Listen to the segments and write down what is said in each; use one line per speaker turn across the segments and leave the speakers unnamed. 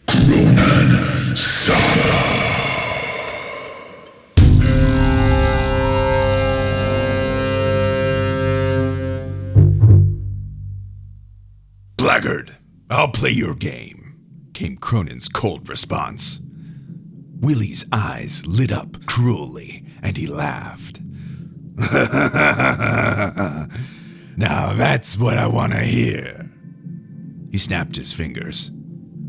Cronan Saga.
Blackguard, I'll play your game, came Cronan's cold response. Willie's eyes lit up cruelly, and he laughed. Now that's what I want to hear. He snapped his fingers.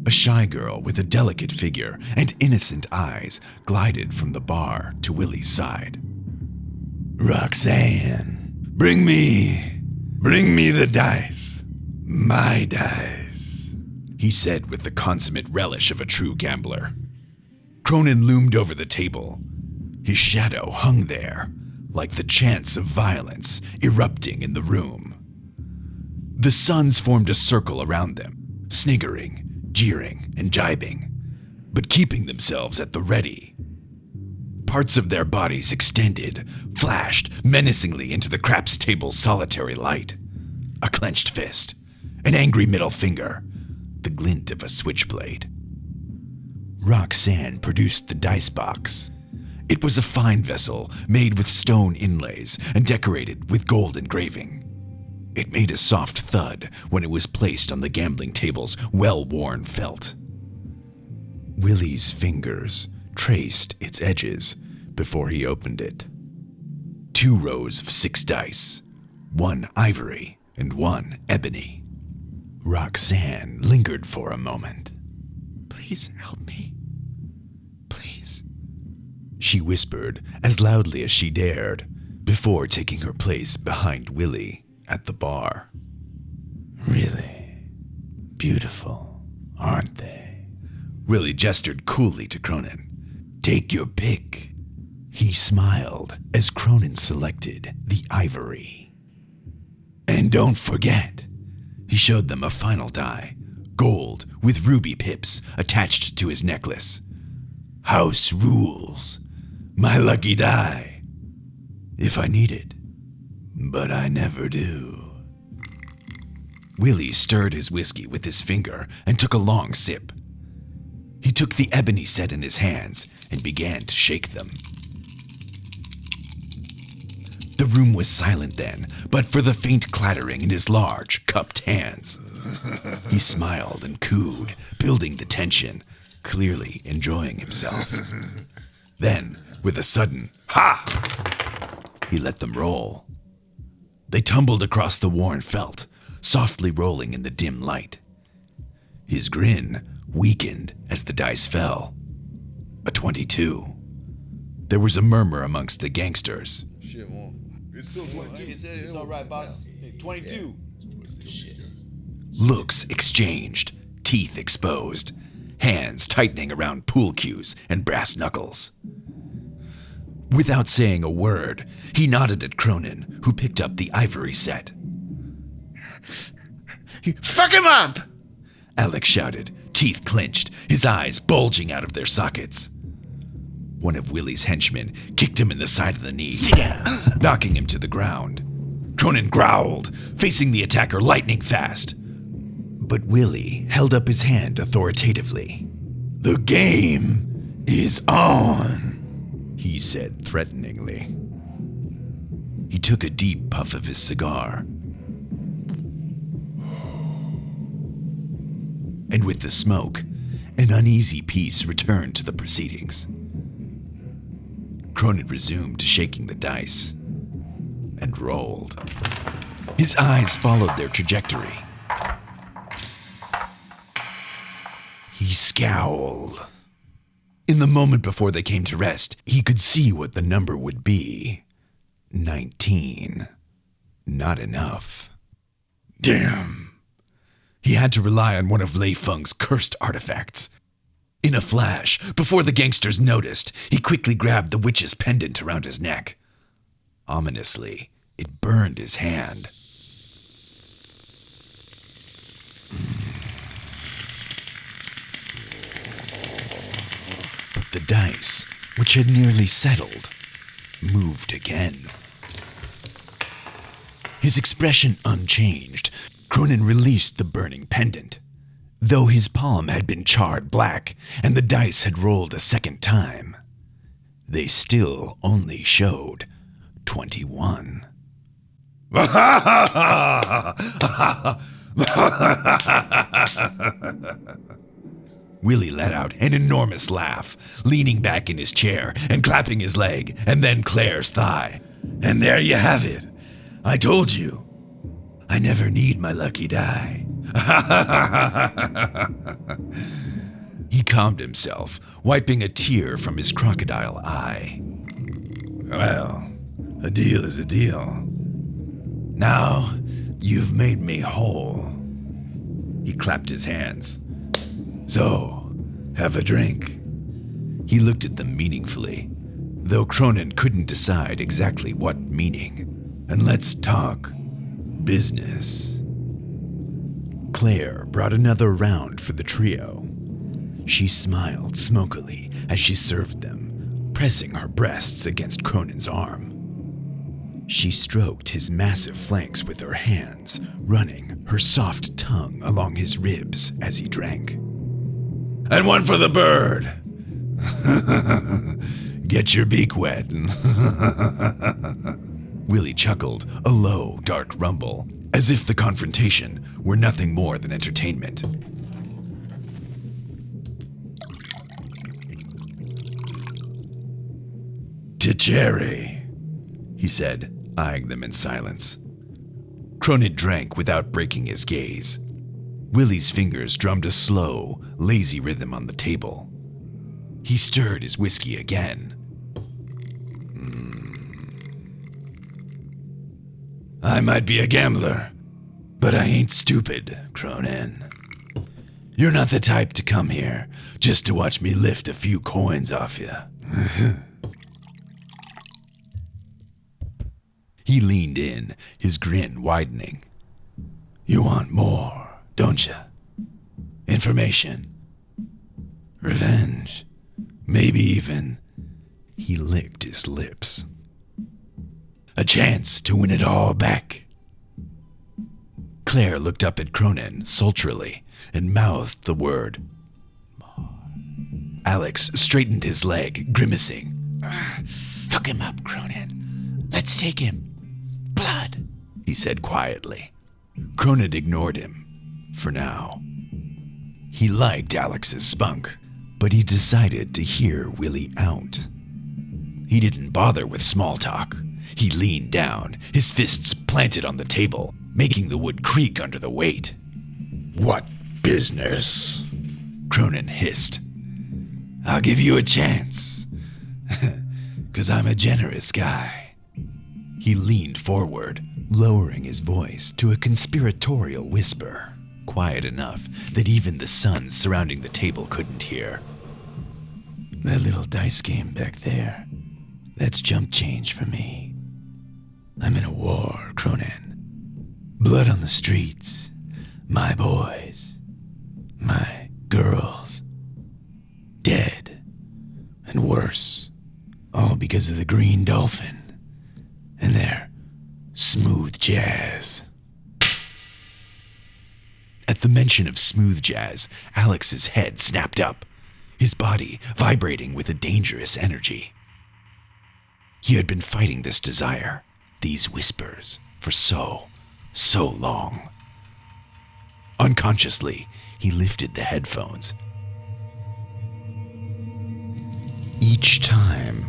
A shy girl with a delicate figure and innocent eyes glided from the bar to Willie's side. Roxanne, bring me the dice. My dice, he said with the consummate relish of a true gambler. Cronan loomed over the table. His shadow hung there, like the chance of violence erupting in the room. The sons formed a circle around them, sniggering, jeering, and jibing, but keeping themselves at the ready. Parts of their bodies extended, flashed menacingly into the craps table's solitary light. A clenched fist, an angry middle finger, the glint of a switchblade. Roxanne produced the dice box. It was a fine vessel made with stone inlays and decorated with gold engraving. It made a soft thud when it was placed on the gambling table's well-worn felt. Willie's fingers traced its edges before he opened it. 2 rows of 6 dice, 1 ivory and 1 ebony. Roxanne lingered for a moment. "Please help me. Please," she whispered as loudly as she dared, before taking her place behind Willie at the bar. "Really beautiful, aren't they?" Willie gestured coolly to Cronan. "Take your pick." He smiled as Cronan selected the ivory. "And don't forget," he showed them a final die, gold with ruby pips attached to his necklace. "House rules. My lucky die. If I need it. But I never do." Willie stirred his whiskey with his finger and took a long sip. He took the ebony set in his hands and began to shake them. The room was silent then, but for the faint clattering in his large, cupped hands. He smiled and cooed, building the tension, clearly enjoying himself. Then, with a sudden "ha!" he let them roll. They tumbled across the worn felt, softly rolling in the dim light. His grin weakened as the dice fell. A 22. There was a murmur amongst the gangsters.
Shit, well, it's still 22.
It's all right, boss. 22.
Looks exchanged, teeth exposed, hands tightening around pool cues and brass knuckles. Without saying a word, he nodded at Cronan, who picked up the ivory set. "Fuck him up!" Alex shouted, teeth clenched, his eyes bulging out of their sockets. One of Willie's henchmen kicked him in the side of the knee, knocking him to the ground. Cronan growled, facing the attacker lightning fast. But Willie held up his hand authoritatively. "The game is on," he said threateningly. He took a deep puff of his cigar. And with the smoke, an uneasy peace returned to the proceedings. Cronan resumed shaking the dice and rolled. His eyes followed their trajectory. He scowled. In the moment before they came to rest, he could see what the number would be. 19. Not enough. Damn. He had to rely on one of Lei Feng's cursed artifacts. In a flash, before the gangsters noticed, he quickly grabbed the witch's pendant around his neck. Ominously, it burned his hand. But the dice, which had nearly settled, moved again. His expression unchanged, Cronan released the burning pendant. Though his palm had been charred black and the dice had rolled a second time, they still only showed 21. Willie let out an enormous laugh, leaning back in his chair and clapping his leg and then Claire's thigh. And there you have it. I told you. I never need my lucky die. He calmed himself, wiping a tear from his crocodile eye. Well, a deal is a deal. Now, you've made me whole. He clapped his hands. So, have a drink. He looked at them meaningfully, though Cronan couldn't decide exactly what meaning. And let's talk business. Claire brought another round for the trio. She smiled smokily as she served them, pressing her breasts against Cronan's arm. She stroked his massive flanks with her hands, running her soft tongue along his ribs as he drank. And one for the bird. Get your beak wet. Willie chuckled, a low, dark rumble, as if the confrontation were nothing more than entertainment. Tichere, he said, eyeing them in silence. Cronan drank without breaking his gaze. Willie's fingers drummed a slow, lazy rhythm on the table. He stirred his whiskey again. I might be a gambler, but I ain't stupid, Cronan. You're not the type to come here just to watch me lift a few coins off you. He leaned in, his grin widening. You want more, don't you? Information. Revenge. Maybe even... He licked his lips. A chance to win it all back. Claire looked up at Cronan sultrily and mouthed the word. Alex straightened his leg, grimacing. Fuck him up, Cronan. Let's take him. Blood, he said quietly. Cronan ignored him, for now. He liked Alex's spunk, but he decided to hear Willie out. He didn't bother with small talk. He leaned down, his fists planted on the table, making the wood creak under the weight. What business? Cronan hissed. I'll give you a chance, 'cause I'm a generous guy. He leaned forward, lowering his voice to a conspiratorial whisper, quiet enough that even the sons surrounding the table couldn't hear. That little dice game back there, that's jump change for me. I'm in a war, Cronan. Blood on the streets, my boys, my girls, dead, and worse, all because of the Green Dolphin and their smooth jazz. At the mention of smooth jazz, Alex's head snapped up, his body vibrating with a dangerous energy. He had been fighting this desire, these whispers, for so long. Unconsciously, he lifted the headphones. Each time,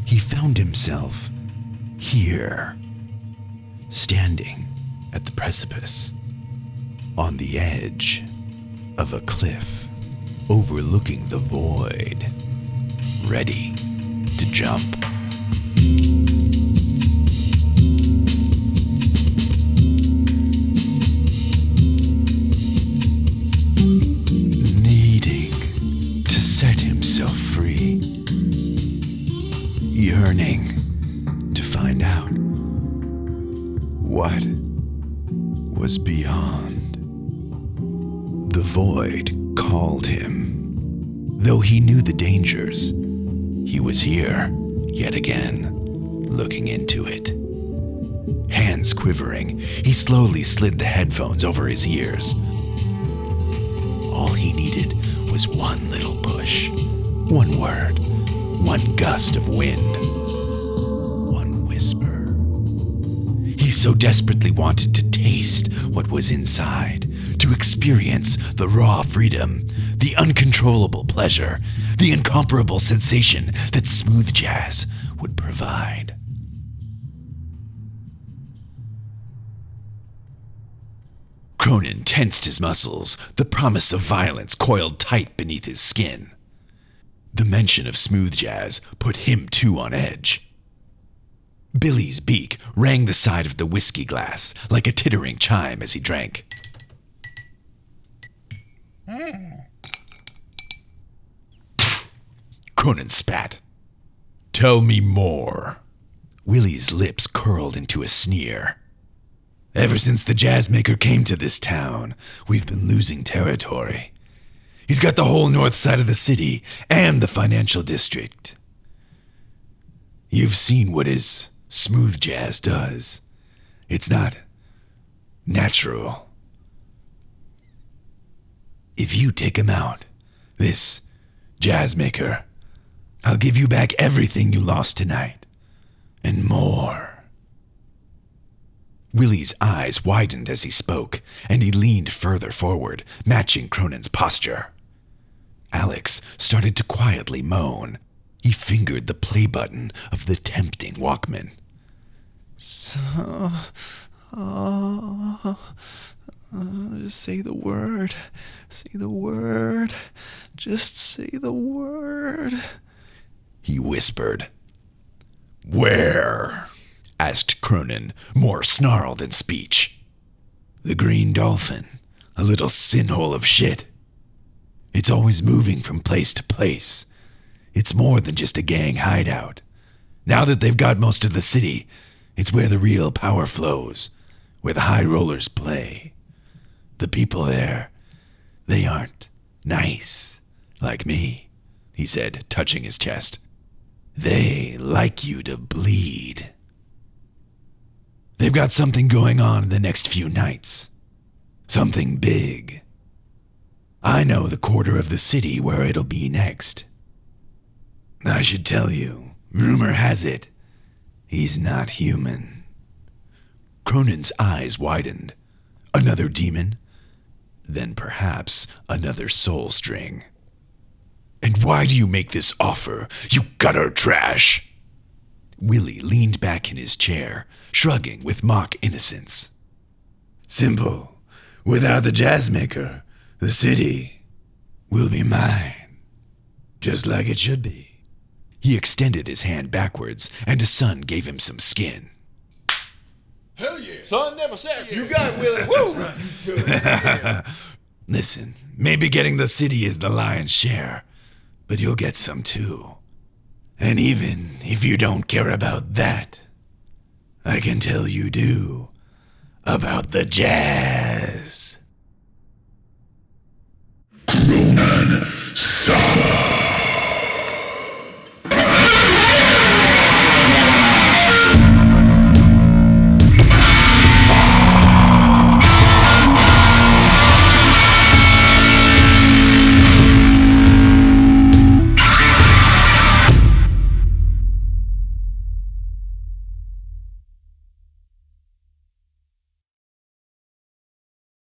he found himself here, standing at the precipice, on the edge of a cliff, overlooking the void, ready to jump. Needing to set himself free, yearning to find out what was beyond. The void called him. Though he knew the dangers, he was here, yet again, looking into it. Hands quivering, he slowly slid the headphones over his ears. was one little push, one word, one gust of wind, one whisper. He so desperately wanted to taste what was inside, to experience the raw freedom, the uncontrollable pleasure, the incomparable sensation that smooth jazz would provide. Cronan tensed his muscles, the promise of violence coiled tight beneath his skin. The mention of smooth jazz put him too on edge. Billy's beak rang the side of the whiskey glass like a tittering chime as he drank. Cronan spat. "Tell me more." Willie's lips curled into a sneer. "Ever since the Jazzmaker came to this town, we've been losing territory. He's got the whole north side of the city and the financial district. You've seen what his smooth jazz does. It's not natural. If you take him out, this Jazzmaker, I'll give you back everything you lost tonight, and more." Willie's eyes widened as he spoke, and he leaned further forward, matching Cronan's posture. Alex started to quietly moan. He fingered the play button of the tempting Walkman. Just say the word. Say the word. Just say the word. He whispered. "Where?" asked Cronan, more snarl than speech. "The Green Dolphin, a little sinhole of shit. It's always moving from place to place. It's more than just a gang hideout. Now that they've got most of the city, it's where the real power flows, where the high rollers play. The people there, they aren't nice like me," he said, touching his chest. "They like you to bleed. They've got something going on in the next few nights. Something big. I know the quarter of the city where it'll be next. I should tell you, rumor has it, he's not human." Cronan's eyes widened. Another demon? Then perhaps another soul string. "And why do you make this offer, you gutter trash?" Willie leaned back in his chair, shrugging with mock innocence. "Simple. Without the Jazzmaker, the city will be mine. Just like it should be." He extended his hand backwards, and a sun gave him some skin.
Hell yeah.
Son never says. You got it, Willie. Woo!
Listen, maybe getting the city is the lion's share, but you'll get some too. And even if you don't care about that, I can tell you do about the jazz.